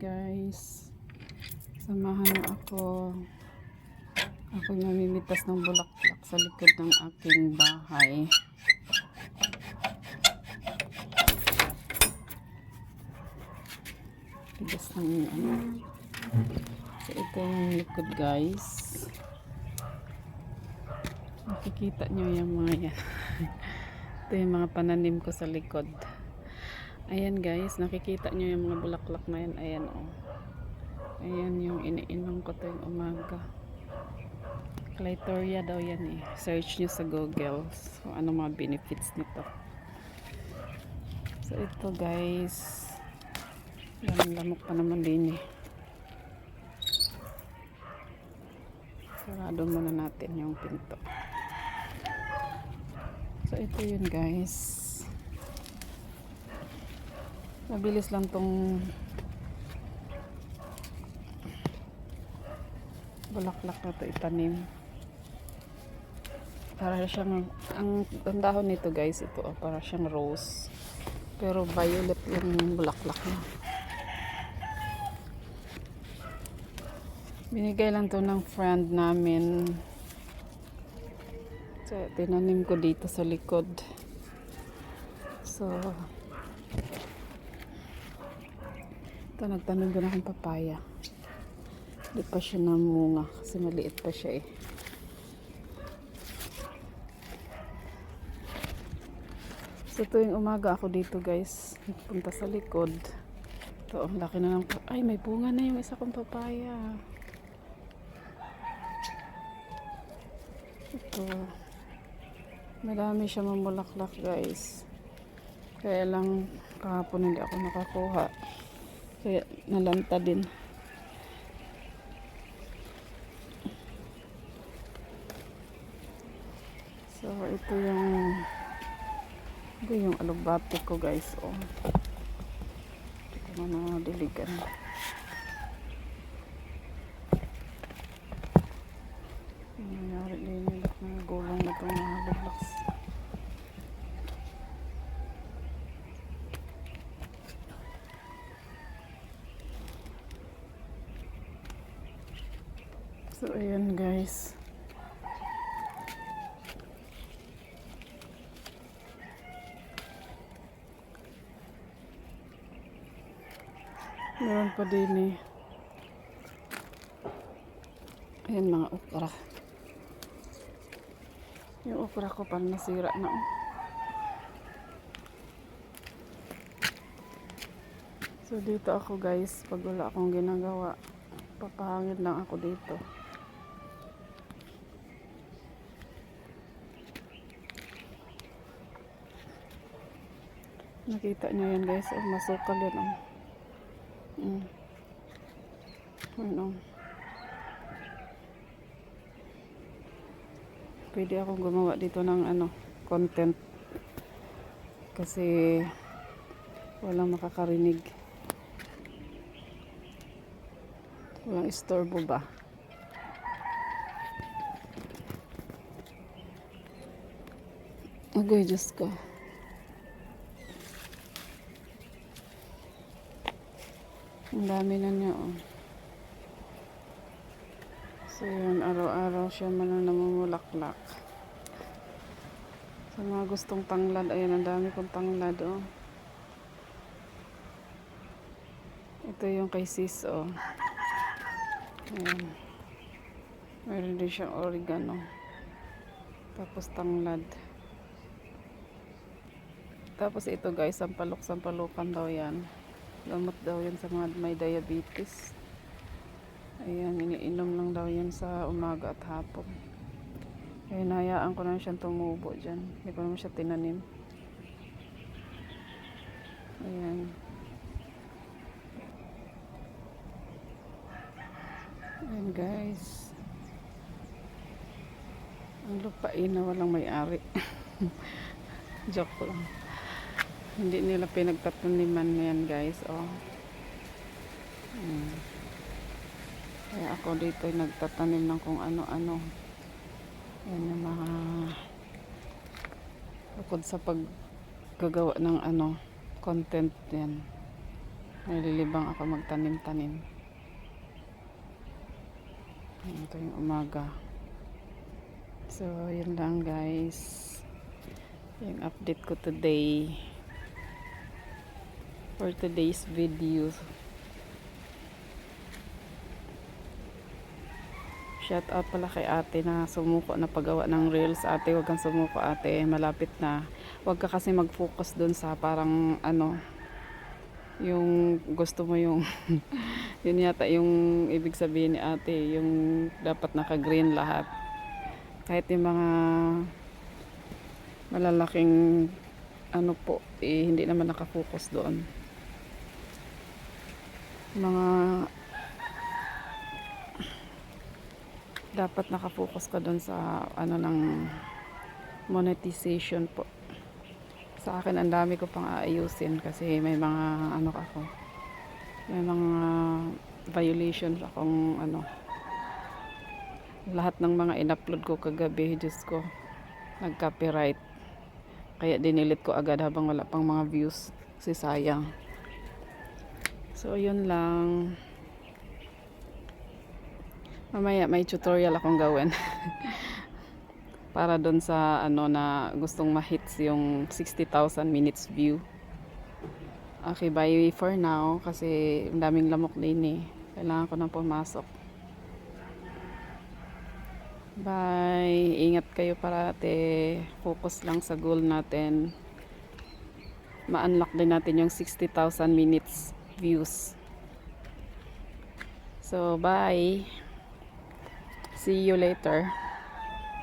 guys, samahan mo ako. Ako'y mamimitas ng bulaklak sa likod ng aking bahay. Tigas ng ano. So ito yung likod guys. Nakikita nyo yung mga yan. Ito yung mga pananim ko sa likod. Ayan guys, nakikita nyo yung mga bulaklak na yan. Ayan o. Ayan yung iniinom ko tuwing umaga. Clitoria daw yan eh. Search nyo sa Google kung ano mga benefits nito. So ito guys, lamok pa naman din eh. Sarado muna natin yung pinto. So ito yun guys. Mabilis lang tong bulaklak na to itanim. Para siyang, ang dahon nito guys, ito para siyang rose. Pero violet yung bulaklak niya. Binigay lang to ng friend namin. So, tinanim ko dito sa likod. So, ito nagtanim ko na akong papaya. Hindi pa siya namunga kasi maliit pa siya eh. So tuwing umaga ako dito guys, punta sa likod. Ito, ang laki na ng... Ay, may bunga na yung isa kong papaya. Ito. Marami siya mamulaklak guys. Kaya lang kahapon hindi ako nakakuha. Kaya nalanta din. So ito yung alugbati ko guys. Oh. Ito na diligan. Nangyari din nila na gulong na itong mga bublaks. So ayan guys. Meron pa din eh. Ayan mga okra. Yung okra ko parang nasira na. So dito ako guys, pag wala akong ginagawa, papahangin lang ako dito. Nakita nyo yan guys, oh, masukal yan oh. Ano? Pwede akong gumawa dito ng ano, content kasi walang makakarinig. Walang istorbo ba? Agoy, Diyos ko. Ang dami na niya oh. So yun, araw-araw siya man namumulaklak. Sa mga gustong tanglad, ayan, ang dami kong tanglad oh. Ito yung kay sis oh. Ayan. Meron din siyang oregano. Tapos tanglad. Tapos ito guys, sampalukan daw yan. Gamot daw yan sa mga may diabetes. Ayan, iniinom lang daw yan sa umaga at hapon. Kaya hinayaan ko na siyang tumubo dyan. Hindi ko naman siya tinanim. Ayan. Ayan guys. Ang lupain na walang may-ari. Joke lang. Hindi nila pinagtataniman na yan guys. Oh. Kaya ako dito ay nagtatanim ng kung ano-ano. Yan yung mga bukod sa paggagawa ng ano, content yan. Nalilibang ako magtanim-tanim. Ito yung umaga. So, yun lang guys. Yung update ko today. For today's video. Shout out pala kay ate na sumuko na paggawa ng reels. Ate, wag kang sumuko ate. Malapit na. Wag ka kasi mag-focus dun sa parang ano, yung gusto mo yung yun yata yung ibig sabihin ni ate, yung dapat naka-green lahat. Kahit yung mga malalaking ano po, eh, hindi naman nakafocus doon. Mga dapat nakafocus ka doon sa ano ng monetization po. Sa akin ang dami ko pang aayusin kasi may mga ano ako, may mga violations akong ano, lahat ng mga in-upload ko kagabi, Diyos ko, nag-copyright, kaya dinilit ko agad habang wala pang mga views kasi sayang. So yun lang, mamaya may tutorial akong gawin para doon sa ano na gustong ma-hits yung 60,000 minutes view. Okay, bye for now kasi ang daming lamok din eh. Kailangan ko nang pumasok. Bye. Ingat kayo parate. Focus lang sa goal natin. Ma-unlock din natin yung 60,000 minutes views. So, bye. See you later.